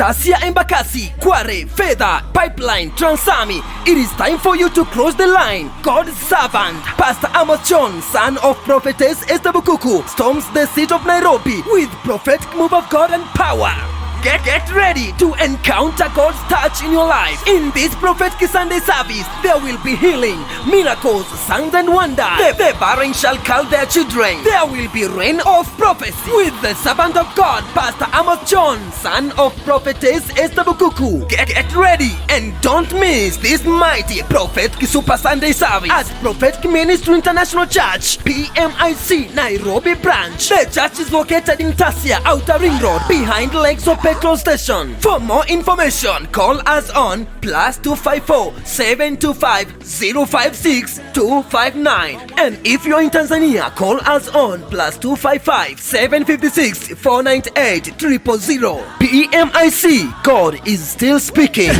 Tasia Embakasi, Kware, Fedha, Pipeline, Transami. It is time for you to cross the line. God's servant, Pastor Amos John, son of Prophetess Esther Bukuku, storms the seat of Nairobi with prophetic move of God and power. Get ready to encounter God's touch in your life. In this prophetic Sunday service, there will be healing, miracles, signs and wonders. The barren shall call their children. There will be rain of prophecy with the servant of God, Pastor Amos John, son of Prophetess Esther Bukuku. Get ready and don't miss this mighty prophetic Super Sunday service at Prophetic Ministry International Church, PMIC, Nairobi branch. The church is located in Tasia, Outer Ring Road, behind Lakes of Petrol Station. For more information, call us on +254 725 056 259. And if you're in Tanzania, call us on +255 756 498 000. PMIC, God is still speaking.